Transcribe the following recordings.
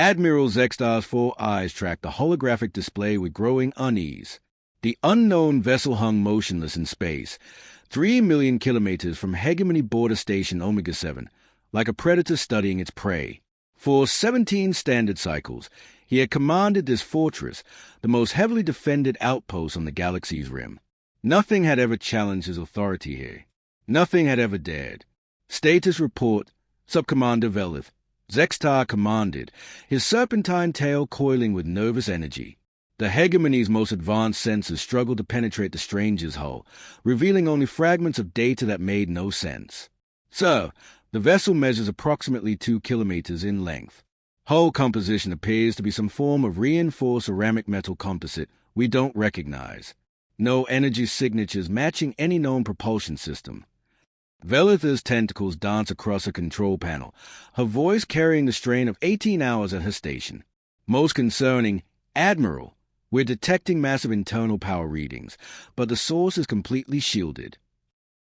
Admiral Zextar's 4 eyes tracked the holographic display with growing unease. The unknown vessel hung motionless in space, 3 million kilometers from hegemony border station Omega-7, like a predator studying its prey. For 17 standard cycles, he had commanded this fortress, the most heavily defended outpost on the galaxy's rim. Nothing had ever challenged his authority here. Nothing had ever dared. Status report, Subcommander Velith. Zextar commanded, his serpentine tail coiling with nervous energy. The hegemony's most advanced sensors struggled to penetrate the stranger's hull, revealing only fragments of data that made no sense. Sir, the vessel measures approximately 2 kilometers in length. Hull composition appears to be some form of reinforced ceramic metal composite we don't recognize. No energy signatures matching any known propulsion system. Velitha's tentacles dance across a control panel, her voice carrying the strain of 18 hours at her station. Most concerning, Admiral, we're detecting massive internal power readings, but the source is completely shielded.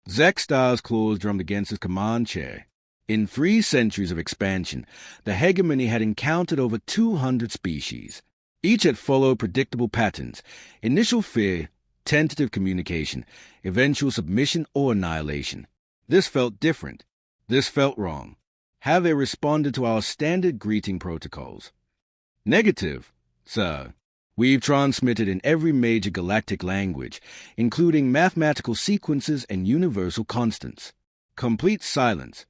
Zextar's claws drummed against his command chair. In 3 centuries of expansion, the hegemony had encountered over 200 species. Each had followed predictable patterns: initial fear, tentative communication, eventual submission or annihilation. This felt different. This felt wrong. Have they responded to our standard greeting protocols? Negative, sir. We've transmitted in every major galactic language, including mathematical sequences and universal constants. Complete silence.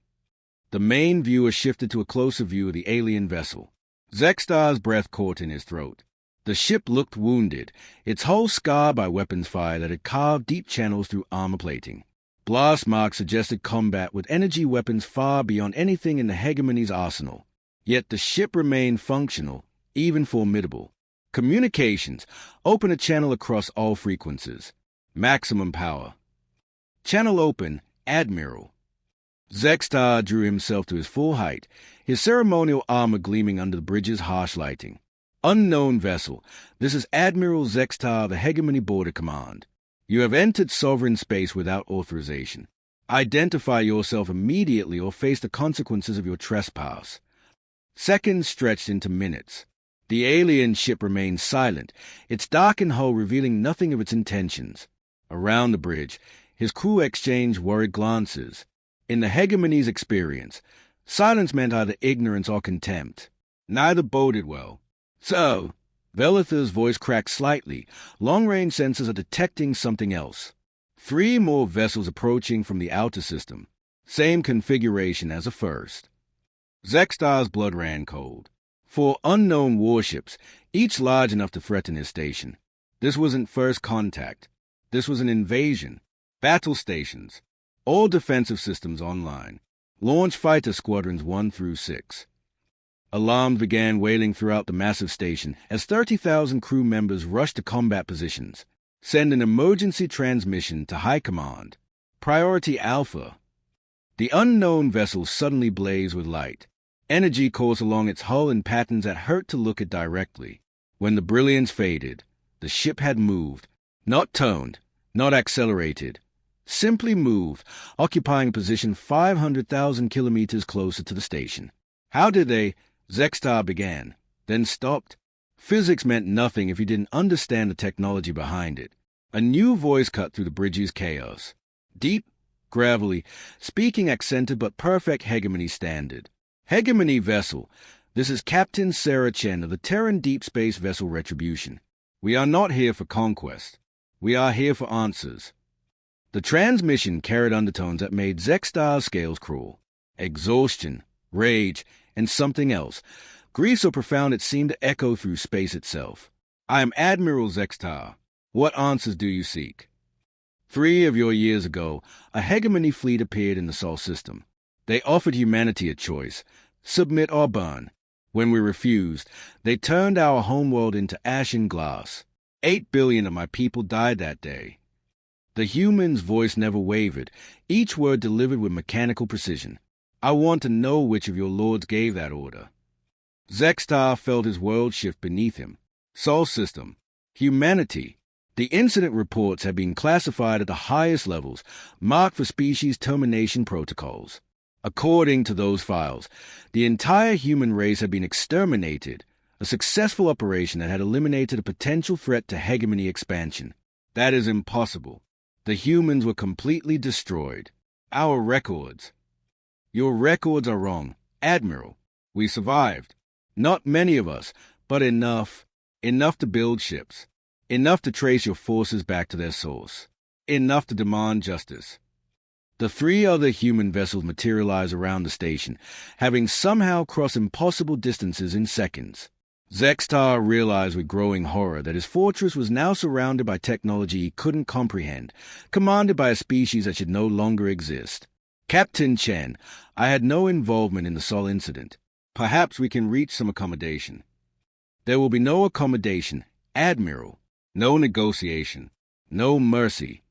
The main viewer shifted to a closer view of the alien vessel. Zextar's breath caught in his throat. The ship looked wounded, its hull scarred by weapons fire that had carved deep channels through armor plating. Blast marks suggested combat with energy weapons far beyond anything in the hegemony's arsenal. Yet the ship remained functional, even formidable. Communications. Open a channel across all frequencies. Maximum power. Channel open, Admiral. Zextar drew himself to his full height, his ceremonial armor gleaming under the bridge's harsh lighting. Unknown vessel. This is Admiral Zextar of the Hegemony Border Command. You have entered sovereign space without authorization. Identify yourself immediately or face the consequences of your trespass. Seconds stretched into minutes. The alien ship remained silent, its darkened hull revealing nothing of its intentions. Around the bridge, his crew exchanged worried glances. In the hegemony's experience, silence meant either ignorance or contempt. Neither boded well. So, Velitha's voice cracked slightly. Long-range sensors are detecting something else. 3 more vessels approaching from the outer system. Same configuration as the first. Zextar's blood ran cold. 4 unknown warships, each large enough to threaten his station. This wasn't first contact. This was an invasion. Battle stations. All defensive systems online. Launch fighter squadrons 1 through 6. Alarms began wailing throughout the massive station as 30,000 crew members rushed to combat positions. Send an emergency transmission to High Command. Priority Alpha. The unknown vessel suddenly blazed with light. Energy coursed along its hull in patterns that hurt to look at directly. When the brilliance faded, the ship had moved. Not toned, not accelerated. Simply moved, occupying a position 500,000 kilometers closer to the station. How did they? Zextar began, then stopped. Physics meant nothing if you didn't understand the technology behind it. A new voice cut through the bridge's chaos. Deep, gravelly, speaking accented but perfect hegemony standard. Hegemony vessel. This is Captain Sarah Chen of the Terran Deep Space Vessel Retribution. We are not here for conquest. We are here for answers. The transmission carried undertones that made Zextar's scales crawl. Exhaustion, rage, and something else. Grief so profound it seemed to echo through space itself. I am Admiral Zextar. What answers do you seek? 3 of your years ago, a hegemony fleet appeared in the Sol system. They offered humanity a choice, submit or burn. When we refused, they turned our homeworld into ash and glass. 8 billion of my people died that day. The human's voice never wavered, each word delivered with mechanical precision. I want to know which of your lords gave that order. Zextar felt his world shift beneath him. Sol system. Humanity. The incident reports had been classified at the highest levels, marked for species termination protocols. According to those files, the entire human race had been exterminated, a successful operation that had eliminated a potential threat to hegemony expansion. That is impossible. The humans were completely destroyed. Our records. Your records are wrong, Admiral. We survived. Not many of us, but enough. Enough to build ships. Enough to trace your forces back to their source. Enough to demand justice. The 3 other human vessels materialize around the station, having somehow crossed impossible distances in seconds. Zextar realized with growing horror that his fortress was now surrounded by technology he couldn't comprehend, commanded by a species that should no longer exist. Captain Chen, I had no involvement in the Sol incident. Perhaps we can reach some accommodation. There will be no accommodation, Admiral. No negotiation. No mercy.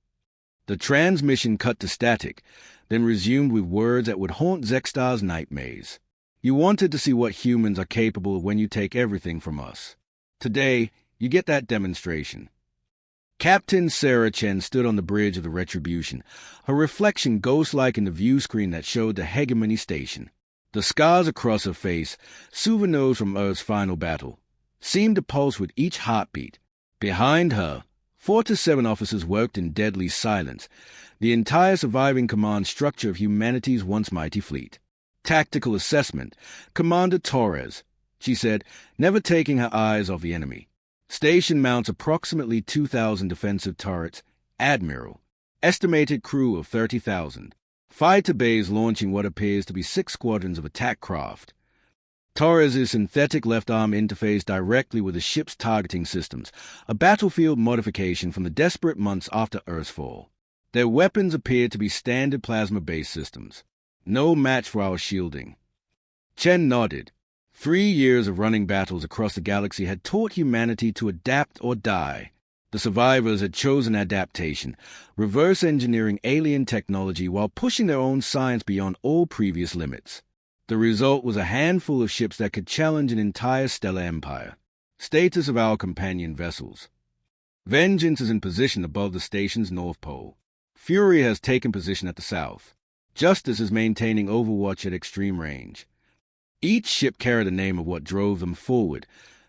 The transmission cut to static, then resumed with words that would haunt Zextar's nightmares. You wanted to see what humans are capable of when you take everything from us. Today, you get that demonstration. Captain Sarah Chen stood on the bridge of the Retribution, her reflection ghost-like in the view screen that showed the hegemony station. The scars across her face, souvenirs from Earth's final battle, seemed to pulse with each heartbeat. Behind her, 4 to 7 officers worked in deadly silence, the entire surviving command structure of humanity's once mighty fleet. Tactical assessment, Commander Torres, she said, never taking her eyes off the enemy. Station mounts approximately 2,000 defensive turrets, Admiral. Estimated crew of 30,000. Fighter bays launching what appears to be 6 squadrons of attack craft. Torres' synthetic left arm interfaced directly with the ship's targeting systems, a battlefield modification from the desperate months after Earth's fall. Their weapons appeared to be standard plasma-based systems. No match for our shielding. Chen nodded. 3 years of running battles across the galaxy had taught humanity to adapt or die. The survivors had chosen adaptation, reverse engineering alien technology while pushing their own science beyond all previous limits. The result was a handful of ships that could challenge an entire stellar empire. Status of our companion vessels. Vengeance is in position above the station's north pole. Fury has taken position at the south. Justice is maintaining overwatch at extreme range. Each ship carried the name of what drove them forward,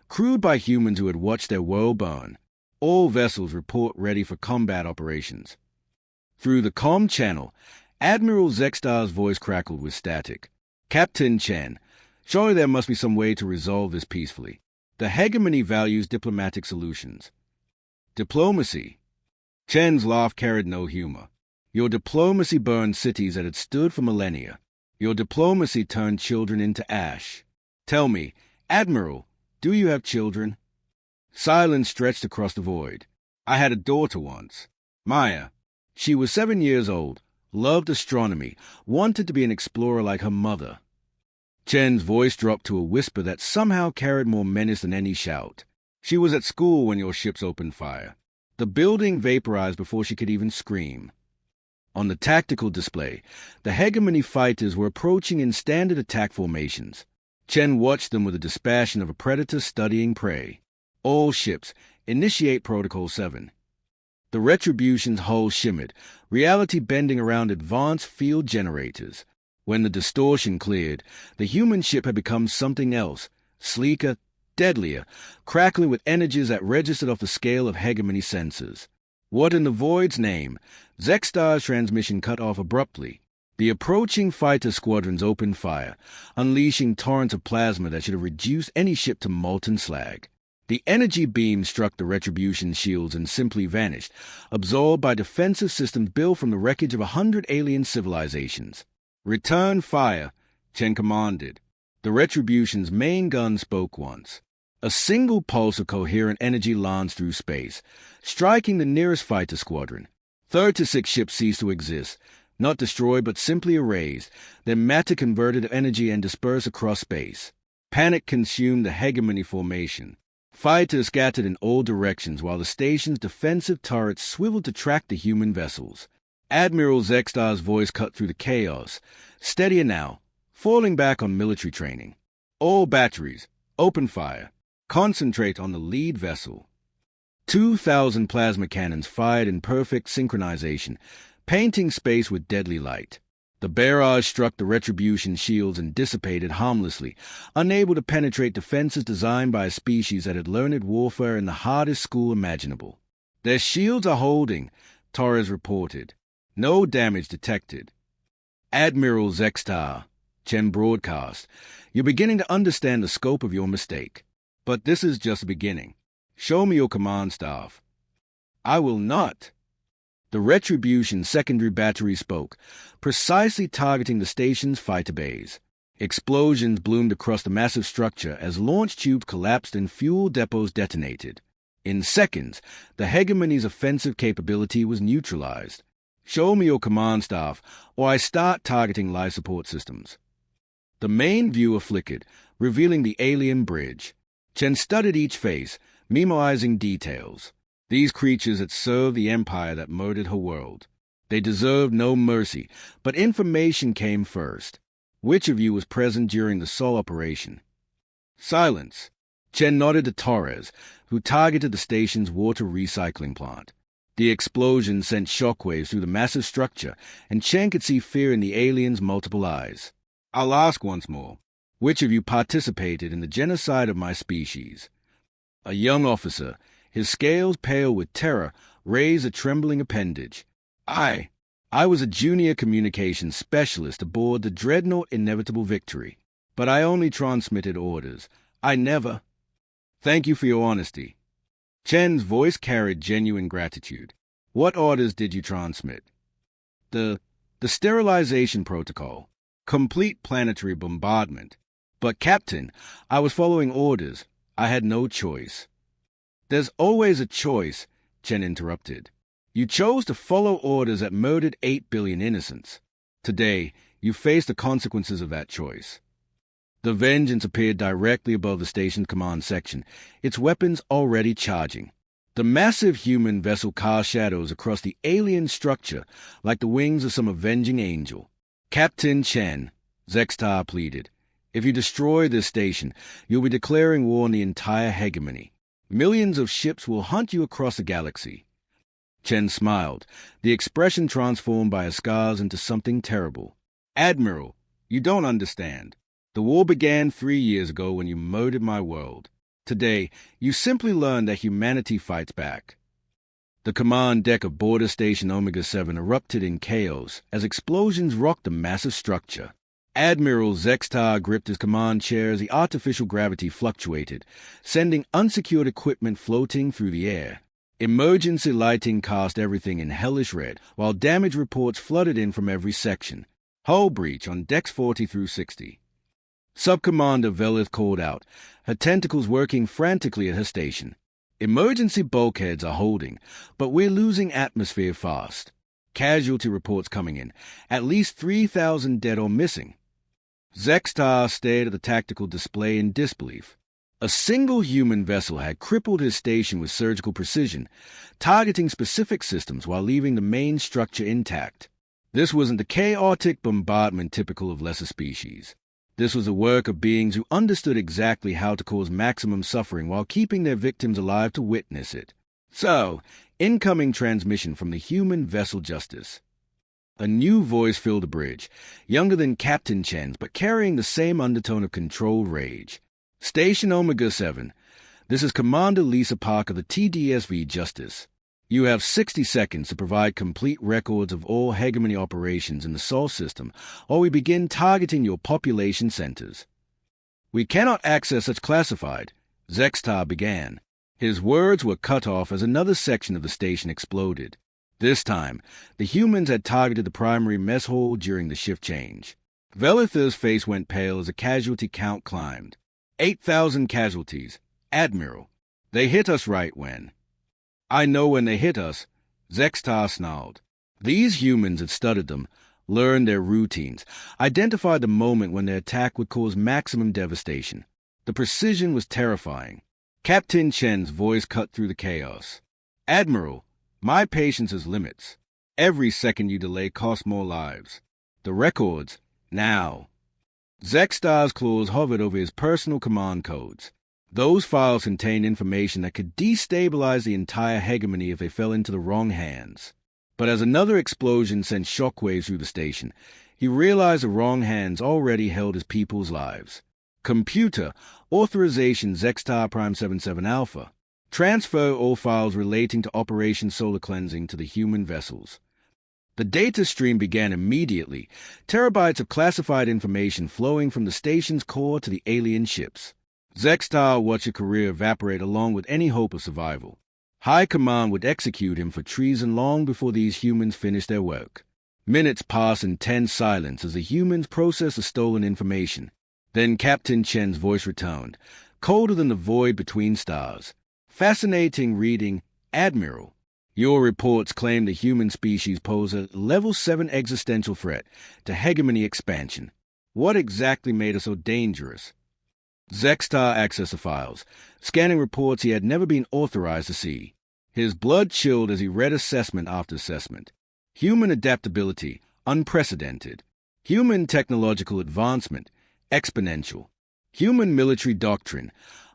crewed by humans who had watched their world burn. All vessels report ready for combat operations. Through the comm channel, Admiral Zextar's voice crackled with static. Captain Chen, surely there must be some way to resolve this peacefully. The hegemony values diplomatic solutions. Diplomacy. Chen's laugh carried no humor. Your diplomacy burned cities that had stood for millennia. Your diplomacy turned children into ash. Tell me, Admiral, do you have children? Silence stretched across the void. I had a daughter once. Maya. She was 7 years old, loved astronomy, wanted to be an explorer like her mother. Chen's voice dropped to a whisper that somehow carried more menace than any shout. She was at school when your ships opened fire. The building vaporized before she could even scream. On the tactical display, the hegemony fighters were approaching in standard attack formations. Chen watched them with the dispassion of a predator studying prey. All ships, initiate Protocol 7. The Retribution's hull shimmered, reality bending around advanced field generators. When the distortion cleared, the human ship had become something else, sleeker, deadlier, crackling with energies that registered off the scale of hegemony sensors. What in the void's name? Zextar's transmission cut off abruptly. The approaching fighter squadrons opened fire, unleashing torrents of plasma that should have reduced any ship to molten slag. The energy beam struck the Retribution shields and simply vanished, absorbed by defensive systems built from the wreckage of 100 alien civilizations. Return fire, Chen commanded. The Retribution's main gun spoke once. A single pulse of coherent energy lanced through space, striking the nearest fighter squadron. 36 ships ceased to exist, not destroyed but simply erased, then matter-converted energy and dispersed across space. Panic consumed the hegemony formation. Fighters scattered in all directions while the station's defensive turrets swiveled to track the human vessels. Admiral Zextar's voice cut through the chaos. Steadier now, falling back on military training. All batteries, open fire. Concentrate on the lead vessel. 2,000 plasma cannons fired in perfect synchronization, painting space with deadly light. The barrage struck the Retribution shields and dissipated harmlessly, unable to penetrate defenses designed by a species that had learned warfare in the hardest school imaginable. "Their shields are holding," Torres reported. "No damage detected." "Admiral Zextar," Chen broadcast, "you're beginning to understand the scope of your mistake. But this is just the beginning. Show me your command staff." "I will not." The Retribution secondary battery spoke, precisely targeting the station's fighter bays. Explosions bloomed across the massive structure as launch tubes collapsed and fuel depots detonated. In seconds, the hegemony's offensive capability was neutralized. "Show me your command staff, or I start targeting life support systems." The main viewer flickered, revealing the alien bridge. Chen studied each face, memorizing details. These creatures had served the empire that murdered her world. They deserved no mercy, but information came first. "Which of you was present during the Sol operation?" "Silence." Chen nodded to Torres, who targeted the station's water recycling plant. The explosion sent shockwaves through the massive structure, and Chen could see fear in the alien's multiple eyes. "I'll ask once more. Which of you participated in the genocide of my species?" A young officer, his scales pale with terror, raised a trembling appendage. I was a junior communications specialist aboard the dreadnought Inevitable Victory, but I only transmitted orders. I never—" "Thank you for your honesty." Chen's voice carried genuine gratitude. "What orders did you transmit?" The sterilization protocol. Complete planetary bombardment. "But, Captain, I was following orders. I had no choice." "There's always a choice," Chen interrupted. "You chose to follow orders that murdered 8 billion innocents. Today, you face the consequences of that choice." The Vengeance appeared directly above the station's command section, its weapons already charging. The massive human vessel cast shadows across the alien structure like the wings of some avenging angel. "Captain Chen," Zextar pleaded, "if you destroy this station, you'll be declaring war on the entire hegemony. Millions of ships will hunt you across the galaxy." Chen smiled, the expression transformed by his scars into something terrible. "Admiral, you don't understand. The war began 3 years ago when you murdered my world. Today, you simply learned that humanity fights back." The command deck of Border Station Omega-7 erupted in chaos as explosions rocked the massive structure. Admiral Zextar gripped his command chair as the artificial gravity fluctuated, sending unsecured equipment floating through the air. Emergency lighting cast everything in hellish red, while damage reports flooded in from every section. "Hull breach on decks 40 through 60. Subcommander Velith called out, her tentacles working frantically at her station. "Emergency bulkheads are holding, but we're losing atmosphere fast. Casualty reports coming in. At least 3,000 dead or missing." Zextar stared at the tactical display in disbelief. A single human vessel had crippled his station with surgical precision, targeting specific systems while leaving the main structure intact. This wasn't the chaotic bombardment typical of lesser species. This was the work of beings who understood exactly how to cause maximum suffering while keeping their victims alive to witness it. "So, incoming transmission from the human vessel Justice." A new voice filled the bridge, younger than Captain Chen's, but carrying the same undertone of controlled rage. "Station Omega-7, this is Commander Lisa Park of the TDSV Justice. You have 60 seconds to provide complete records of all hegemony operations in the Sol system, or we begin targeting your population centers." "We cannot access such classified," Zextar began. His words were cut off as another section of the station exploded. This time, the humans had targeted the primary mess hall during the shift change. Velith's face went pale as a casualty count climbed. 8,000 casualties. "Admiral, they hit us right when—" "I know when they hit us," Zextar snarled. These humans had studied them, learned their routines, identified the moment when their attack would cause maximum devastation. The precision was terrifying. Captain Chen's voice cut through the chaos. "Admiral, my patience has limits. Every second you delay costs more lives. The records, now." Zextar's claws hovered over his personal command codes. Those files contained information that could destabilize the entire hegemony if they fell into the wrong hands. But as another explosion sent shockwaves through the station, He realized the wrong hands already held his people's lives. Computer, authorization Zextar Prime 77 Alpha. Transfer all files relating to Operation Solar Cleansing to the human vessels. The data stream began immediately, terabytes of classified information flowing from the station's core to the alien ships. Zextar watched a career evaporate along with any hope of survival. High Command would execute him for treason long before these humans finished their work. Minutes passed in tense silence as the humans processed the stolen information. Then Captain Chen's voice returned, colder than the void between stars. Fascinating reading, Admiral. Your reports claim the human species pose a level 7 existential threat to hegemony expansion. What exactly made us so dangerous? Zextar accessed the files, scanning reports he had never been authorized to see. His blood chilled as he read assessment after assessment. Human adaptability, unprecedented. Human technological advancement, exponential. Human military doctrine,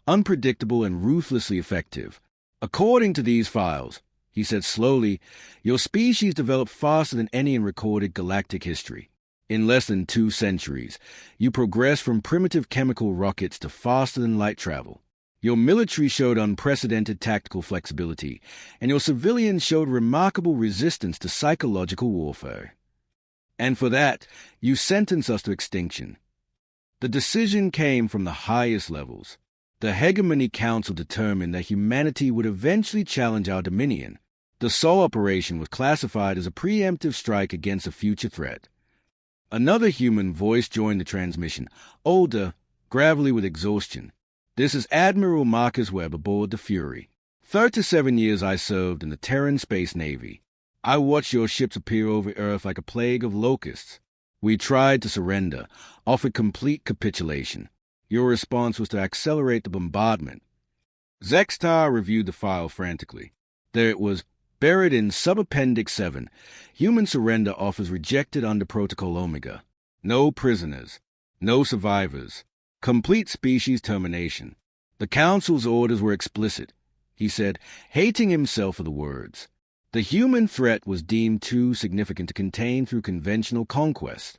unpredictable and ruthlessly effective. According to these files, he said slowly, your species developed faster than any in recorded galactic history. In less than 2 centuries, you progressed from primitive chemical rockets to faster-than-light travel. Your military showed unprecedented tactical flexibility, and your civilians showed remarkable resistance to psychological warfare. And for that, you sentenced us to extinction. The decision came from the highest levels. The Hegemony Council determined that humanity would eventually challenge our dominion. The Sol operation was classified as a preemptive strike against a future threat. Another human voice joined the transmission, older, gravelly with exhaustion. This is Admiral Marcus Webb aboard the Fury. 37 years I served in the Terran Space Navy. I watched your ships appear over Earth like a plague of locusts. We tried to surrender, offered complete capitulation. Your response was to accelerate the bombardment. Zextar reviewed the file frantically. There it was, buried in Subappendix 7, human surrender offers rejected under Protocol Omega. No prisoners. No survivors. Complete species termination. The Council's orders were explicit, he said, hating himself for the words. The human threat was deemed too significant to contain through conventional conquest.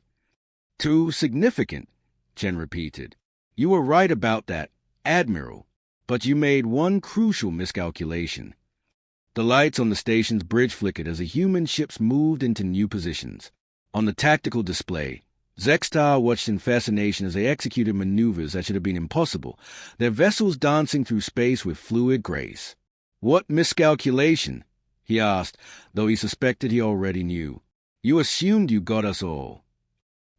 Too significant, Chen repeated. You were right about that, Admiral, but you made one crucial miscalculation. The lights on the station's bridge flickered as the human ships moved into new positions. On the tactical display, Zextar watched in fascination as they executed maneuvers that should have been impossible, their vessels dancing through space with fluid grace. What miscalculation? He asked, though he suspected he already knew. You assumed you got us all.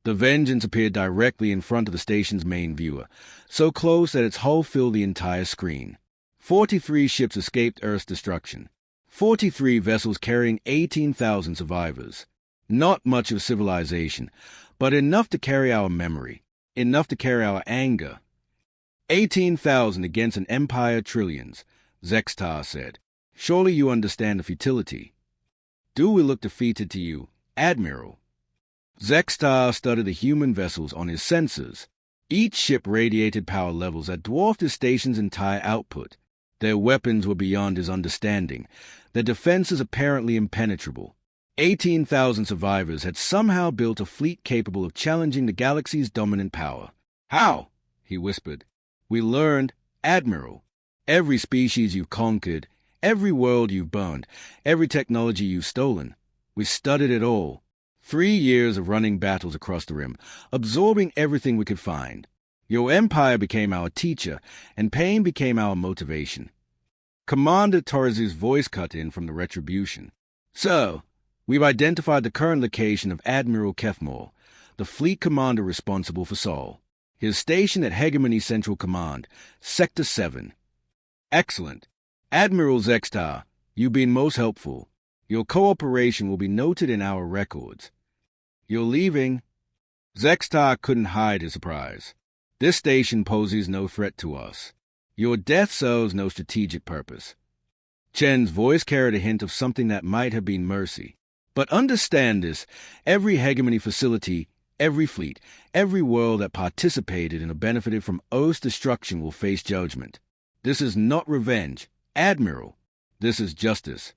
The Vengeance appeared directly in front of the station's main viewer, so close that its hull filled the entire screen. 43 ships escaped Earth's destruction. 43 vessels carrying 18,000 survivors. Not much of civilization, but enough to carry our memory, enough to carry our anger. 18,000 against an empire trillions, Zextar said. Surely you understand the futility. Do we look defeated to you, Admiral? Zextar studied the human vessels on his sensors. Each ship radiated power levels that dwarfed his station's entire output. Their weapons were beyond his understanding, their defenses apparently impenetrable. 18,000 survivors had somehow built a fleet capable of challenging the galaxy's dominant power. How? He whispered. We learned, Admiral. Every species you've conquered, every world you've burned, every technology you've stolen. We studied it all. 3 years of running battles across the rim, absorbing everything we could find. Your empire became our teacher, and pain became our motivation. Commander Torres' voice cut in from the retribution. So, we've identified the current location of Admiral Kefmore, the fleet commander responsible for Sol. His station at Hegemony Central Command, Sector 7. Excellent. Admiral Zextar, you've been most helpful. Your cooperation will be noted in our records. You're leaving? Zextar couldn't hide his surprise. This station poses no threat to us. Your death serves no strategic purpose. Chen's voice carried a hint of something that might have been mercy. But understand this, every hegemony facility, every fleet, every world that participated in or benefited from Earth's destruction will face judgment. This is not revenge, Admiral. This is justice.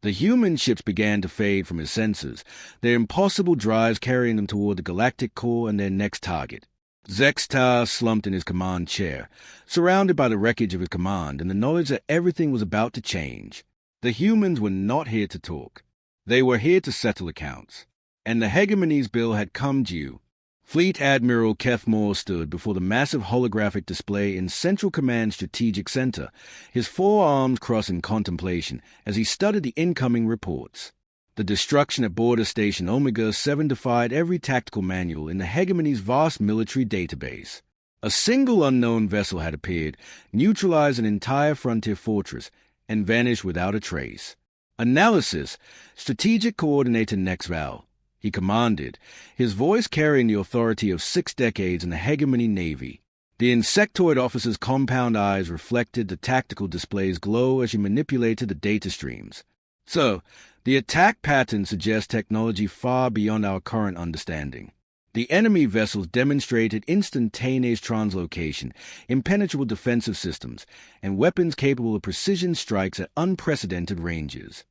The human ships began to fade from his sensors, their impossible drives carrying them toward the galactic core and their next target. Zextar slumped in his command chair, surrounded by the wreckage of his command and the knowledge that everything was about to change. The humans were not here to talk. They were here to settle accounts. And the hegemony's bill had come due. Fleet Admiral Keth Moore stood before the massive holographic display in Central Command Strategic Center, his forearms crossed in contemplation as he studied the incoming reports. The destruction at Border Station Omega 7 defied every tactical manual in the hegemony's vast military database. A single unknown vessel had appeared, neutralized an entire frontier fortress, and vanished without a trace. Analysis, Strategic Coordinator Nexval. He commanded, his voice carrying the authority of 6 decades in the hegemony Navy. The insectoid officer's compound eyes reflected the tactical display's glow as he manipulated the data streams. So, the attack pattern suggests technology far beyond our current understanding. The enemy vessels demonstrated instantaneous translocation, impenetrable defensive systems, and weapons capable of precision strikes at unprecedented ranges.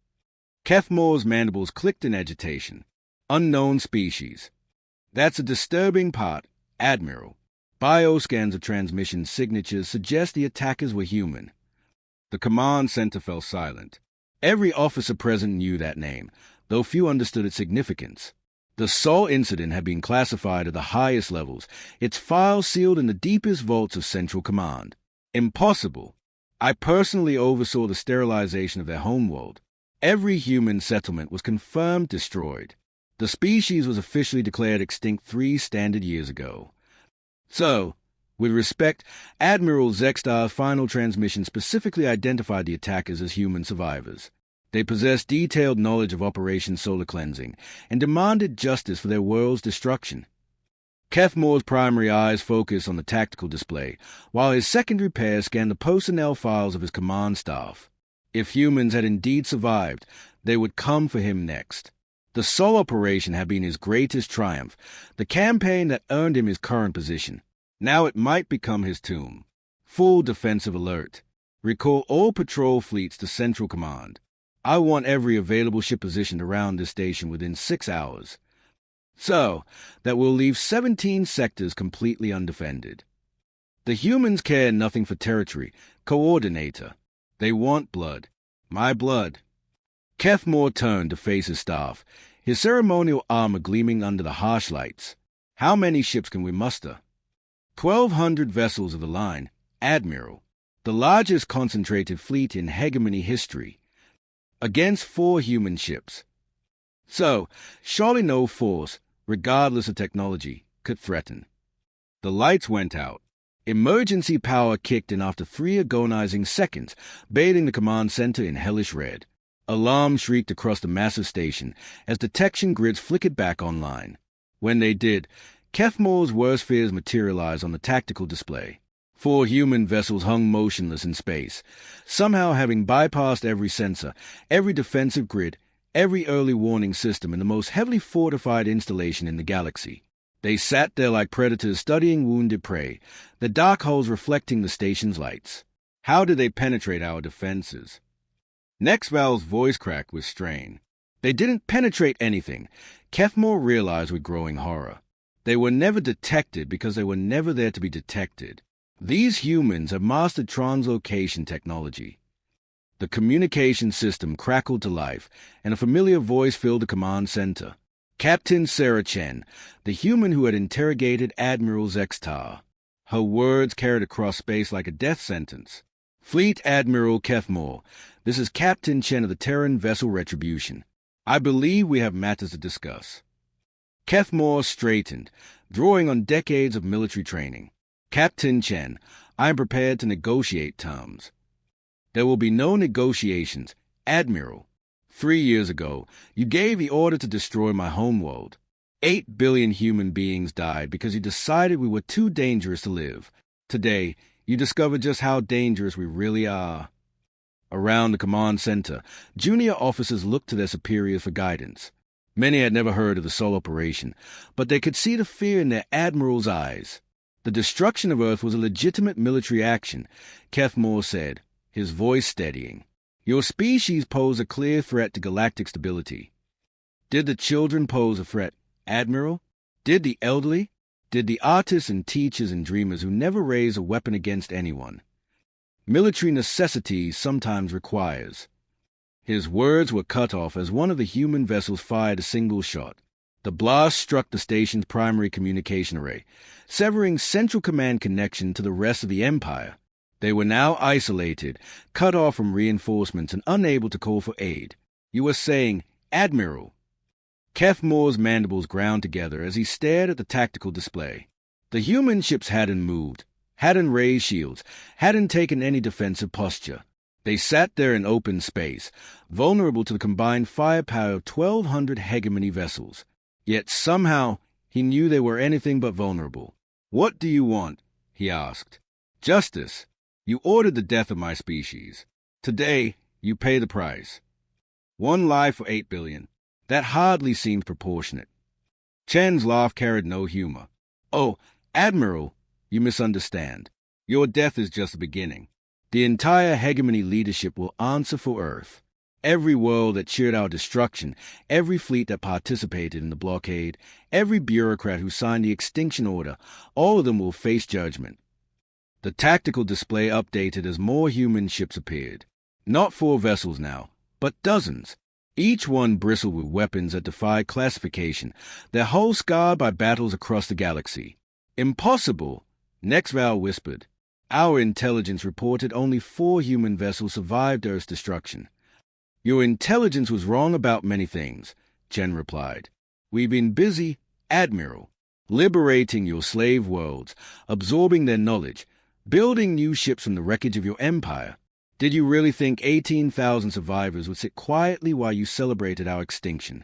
Keth Moore's mandibles clicked in agitation. Unknown species. That's a disturbing part, Admiral. Bioscans of transmission signatures suggest the attackers were human. The command center fell silent. Every officer present knew that name, though few understood its significance. The Sol incident had been classified at the highest levels, its files sealed in the deepest vaults of Central Command. Impossible. I personally oversaw the sterilization of their homeworld. Every human settlement was confirmed destroyed. The species was officially declared extinct 3 standard years ago. So, with respect, Admiral Zextar's final transmission specifically identified the attackers as human survivors. They possessed detailed knowledge of Operation Solar Cleansing and demanded justice for their world's destruction. Keth Moore's primary eyes focused on the tactical display, while his secondary pair scanned the personnel files of his command staff. If humans had indeed survived, they would come for him next. The Sol operation had been his greatest triumph, the campaign that earned him his current position. Now it might become his tomb. Full defensive alert. Recall all patrol fleets to Central Command. I want every available ship positioned around this station within 6 hours. So that we'll leave 17 sectors completely undefended. The humans care nothing for territory, coordinator. They want blood. My blood. Keth Moore turned to face his staff, his ceremonial armor gleaming under the harsh lights. How many ships can we muster? 1,200 vessels of the line, Admiral, the largest concentrated fleet in hegemony history, against 4 human ships. So, surely no force, regardless of technology, could threaten. The lights went out. Emergency power kicked in after 3 agonizing seconds, bathing the command center in hellish red. Alarms shrieked across the massive station as detection grids flickered back online. When they did, Keth Moore's worst fears materialized on the tactical display. 4 human vessels hung motionless in space, somehow having bypassed every sensor, every defensive grid, every early warning system in the most heavily fortified installation in the galaxy. They sat there like predators studying wounded prey, the dark holes reflecting the station's lights. How did they penetrate our defenses? Nexval's voice cracked with strain. They didn't penetrate anything, Keth Moore realized with growing horror. They were never detected because they were never there to be detected. These humans have mastered translocation technology. The communication system crackled to life, and a familiar voice filled the command center. Captain Sarah Chen, the human who had interrogated Admiral Zextar. Her words carried across space like a death sentence. Fleet Admiral Keth Moore, this is Captain Chen of the Terran vessel Retribution. I believe we have matters to discuss. Keth Moore straightened, drawing on decades of military training. Captain Chen, I am prepared to negotiate terms. There will be no negotiations, Admiral. 3 years ago, you gave the order to destroy my homeworld. 8 billion human beings died because you decided we were too dangerous to live. Today, you discover just how dangerous we really are. Around the command center, junior officers looked to their superiors for guidance. Many had never heard of the Sol operation, but they could see the fear in their admiral's eyes. The destruction of Earth was a legitimate military action, Keth Moore said, his voice steadying. Your species pose a clear threat to galactic stability. Did the children pose a threat, Admiral? Did the elderly? Did the artists and teachers and dreamers who never raise a weapon against anyone? Military necessity sometimes requires. His words were cut off as one of the human vessels fired a single shot. The blast struck the station's primary communication array, severing Central Command connection to the rest of the Empire. They were now isolated, cut off from reinforcements and unable to call for aid. You were saying, Admiral. Keth Moore's mandibles ground together as he stared at the tactical display. The human ships hadn't moved, hadn't raised shields, hadn't taken any defensive posture. They sat there in open space, vulnerable to the combined firepower of 1,200 hegemony vessels. Yet somehow he knew they were anything but vulnerable. "What do you want?" he asked. "Justice. You ordered the death of my species. Today, you pay the price. 1 life for 8 billion. That hardly seems proportionate." Chen's laugh carried no humor. "Oh, Admiral, you misunderstand. Your death is just the beginning. The entire hegemony leadership will answer for Earth. Every world that cheered our destruction, every fleet that participated in the blockade, every bureaucrat who signed the extinction order, all of them will face judgment." The tactical display updated as more human ships appeared. Not 4 vessels now, but dozens. Each one bristled with weapons that defied classification, their hulls scarred by battles across the galaxy. "Impossible," Nexval whispered. "Our intelligence reported only 4 human vessels survived Earth's destruction." "Your intelligence was wrong about many things," Chen replied. "We've been busy, Admiral, liberating your slave worlds, absorbing their knowledge, building new ships from the wreckage of your empire. Did you really think 18,000 survivors would sit quietly while you celebrated our extinction?"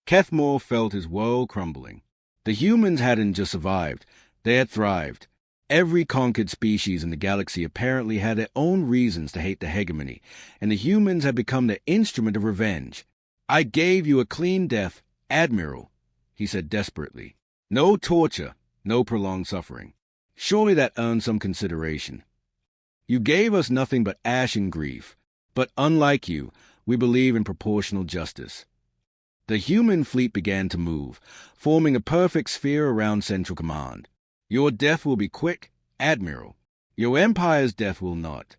Keth Moore felt his world crumbling. The humans hadn't just survived, they had thrived. Every conquered species in the galaxy apparently had their own reasons to hate the hegemony, and the humans had become their instrument of revenge. "I gave you a clean death, Admiral," he said desperately. "No torture, no prolonged suffering. Surely that earned some consideration. You gave us nothing but ash and grief, but unlike you, we believe in proportional justice." The human fleet began to move, forming a perfect sphere around Central Command. "Your death will be quick, Admiral. Your Empire's death will not."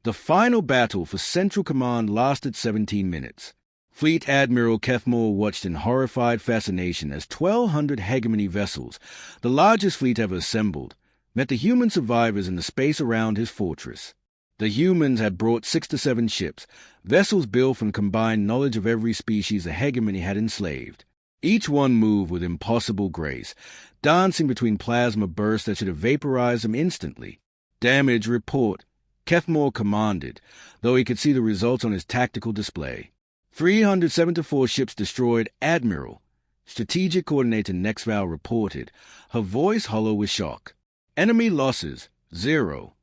The final battle for Central Command lasted 17 minutes. Fleet Admiral Keth Moore watched in horrified fascination as 1,200 hegemony vessels, the largest fleet ever assembled, met the human survivors in the space around his fortress. The humans had brought 6 to 7 ships, vessels built from combined knowledge of every species the hegemony had enslaved. Each one moved with impossible grace, dancing between plasma bursts that should have vaporized them instantly. "Damage report," Keth Moore commanded, though he could see the results on his tactical display. 374 ships destroyed, Admiral. Strategic Coordinator Nexval reported, her voice hollow with shock. "Enemy losses, 0.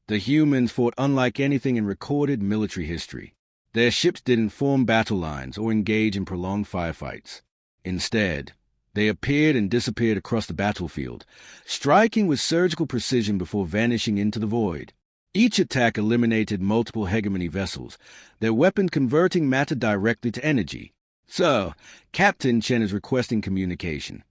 The humans fought unlike anything in recorded military history. Their ships didn't form battle lines or engage in prolonged firefights. Instead, they appeared and disappeared across the battlefield, striking with surgical precision before vanishing into the void. Each attack eliminated multiple hegemony vessels, their weapon converting matter directly to energy. "Sir, Captain Chen is requesting communication."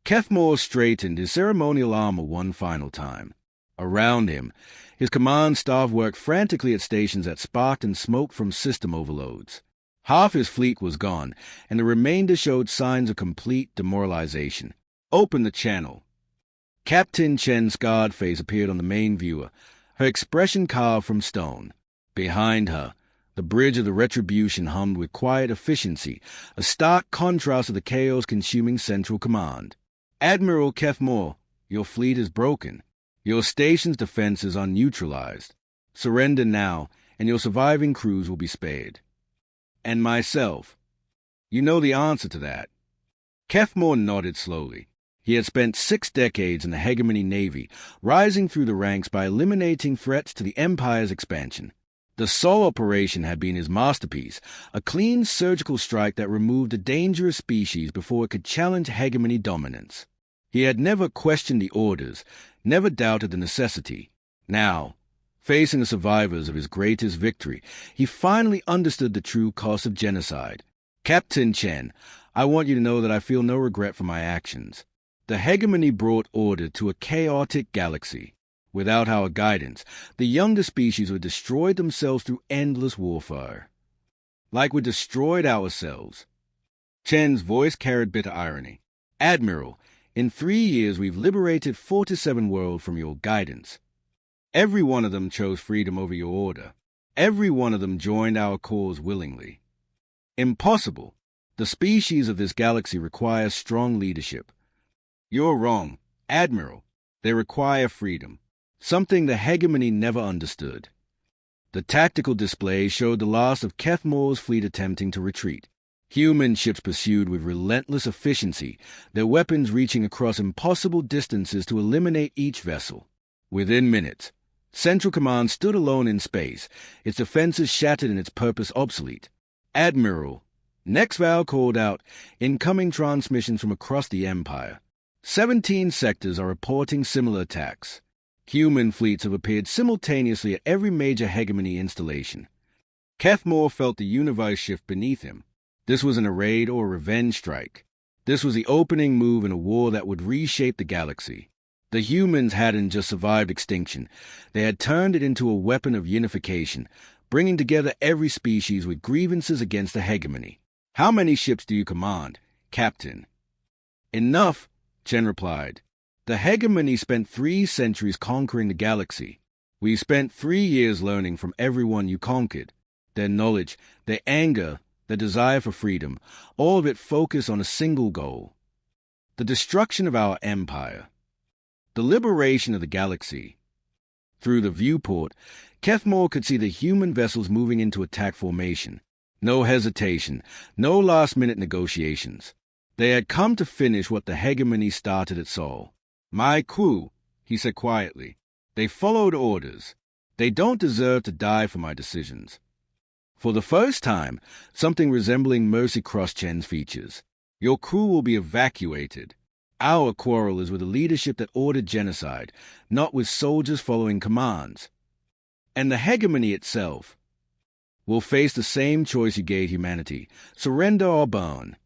Keth Moore straightened his ceremonial armor one final time. Around him, his command staff worked frantically at stations that sparked and smoked from system overloads. Half his fleet was gone, and the remainder showed signs of complete demoralization. "Open the channel." Captain Chen's scarred face appeared on the main viewer, her expression carved from stone. Behind her, the bridge of the Retribution hummed with quiet efficiency, a stark contrast to the chaos-consuming Central Command. "Admiral Keth Moore, your fleet is broken. Your station's defenses are neutralized. Surrender now, and your surviving crews will be spared." "And myself. You know the answer to that." Keth Moore nodded slowly. He had spent 6 decades in the hegemony navy, rising through the ranks by eliminating threats to the Empire's expansion. The Sol operation had been his masterpiece, a clean surgical strike that removed a dangerous species before it could challenge hegemony dominance. He had never questioned the orders, never doubted the necessity. Now, Facing the survivors of his greatest victory, he finally understood the true cost of genocide. Captain Chen, I want you to know that I feel no regret for my actions. The hegemony brought order to a chaotic galaxy. Without our guidance, the younger species would destroy themselves through endless warfare. Like we destroyed ourselves. Chen's voice carried bitter irony. Admiral, in 3 years we've liberated 47 worlds from your guidance. Every one of them chose freedom over your order. Every one of them joined our cause willingly. Impossible. The species of this galaxy requires strong leadership. You're wrong, Admiral. They require freedom, something the hegemony never understood. The tactical display showed the last of Kethmore's fleet attempting to retreat. Human ships pursued with relentless efficiency, their weapons reaching across impossible distances to eliminate each vessel. Within minutes, Central Command stood alone in space, its defenses shattered and its purpose obsolete. Admiral, Nexval called out, incoming transmissions from across the Empire. 17 sectors are reporting similar attacks. Human fleets have appeared simultaneously at every major hegemony installation. Kethmore felt the universe shift beneath him. This was a raid or a revenge strike. This was the opening move in a war that would reshape the galaxy. The humans hadn't just survived extinction. They had turned it into a weapon of unification, bringing together every species with grievances against the hegemony. How many ships do you command, Captain? Enough, Chen replied. The hegemony spent 3 centuries conquering the galaxy. We spent 3 years learning from everyone you conquered. Their knowledge, their anger, their desire for freedom, all of it focused on a single goal. The destruction of our empire. The liberation of the galaxy. Through the viewport, Kethmore could see the human vessels moving into attack formation. No hesitation, no last-minute negotiations. They had come to finish what the hegemony started at Sol. My crew, he said quietly. They followed orders. They don't deserve to die for my decisions. For the first time, something resembling mercy crossed Chen's features. Your crew will be evacuated. Our quarrel is with a leadership that ordered genocide, not with soldiers following commands. And the hegemony itself will face the same choice you gave humanity, surrender or burn.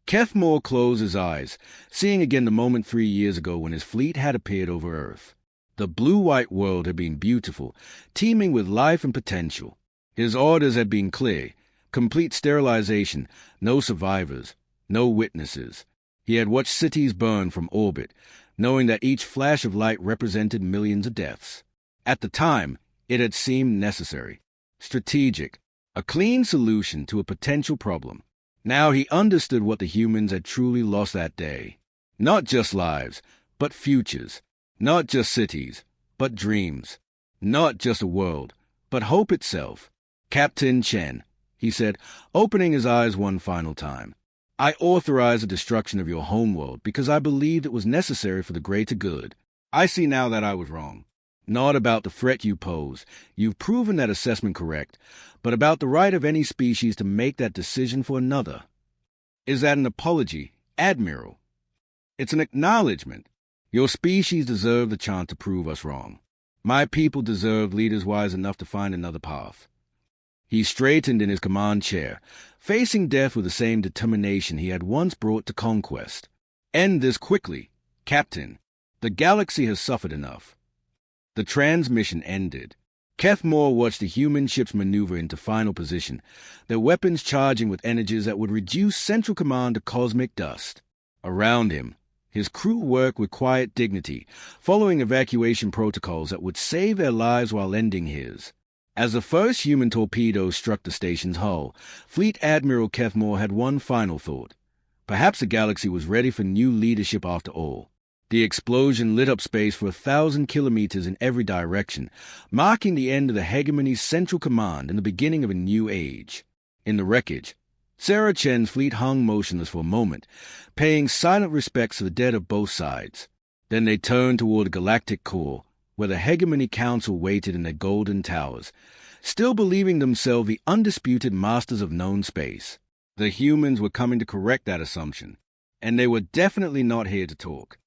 Kethmore closed his eyes, seeing again the moment 3 years ago when his fleet had appeared over Earth. The blue-white world had been beautiful, teeming with life and potential. His orders had been clear: complete sterilization, no survivors, no witnesses. He had watched cities burn from orbit, knowing that each flash of light represented millions of deaths. At the time, it had seemed necessary, strategic, a clean solution to a potential problem. Now he understood what the humans had truly lost that day. Not just lives, but futures. Not just cities, but dreams. Not just a world, but hope itself. Captain Chen, he said, opening his eyes one final time. I authorize the destruction of your homeworld because I believed it was necessary for the greater good. I see now that I was wrong. Not about the threat you pose, you've proven that assessment correct, but about the right of any species to make that decision for another. Is that an apology, Admiral? It's an acknowledgement. Your species deserve the chance to prove us wrong. My people deserve leaders wise enough to find another path. He straightened in his command chair, facing death with the same determination he had once brought to conquest. End this quickly, Captain. The galaxy has suffered enough. The transmission ended. Kethmore watched the human ships maneuver into final position, their weapons charging with energies that would reduce Central Command to cosmic dust. Around him, his crew worked with quiet dignity, following evacuation protocols that would save their lives while ending his. As the first human torpedo struck the station's hull, Fleet Admiral Kethmore had one final thought. Perhaps the galaxy was ready for new leadership after all. The explosion lit up space for 1,000 kilometers in every direction, marking the end of the hegemony's Central Command and the beginning of a new age. In the wreckage, Sarah Chen's fleet hung motionless for a moment, paying silent respects to the dead of both sides. Then they turned toward the galactic core, where the Hegemony Council waited in their golden towers, still believing themselves the undisputed masters of known space. The humans were coming to correct that assumption, and they were definitely not here to talk.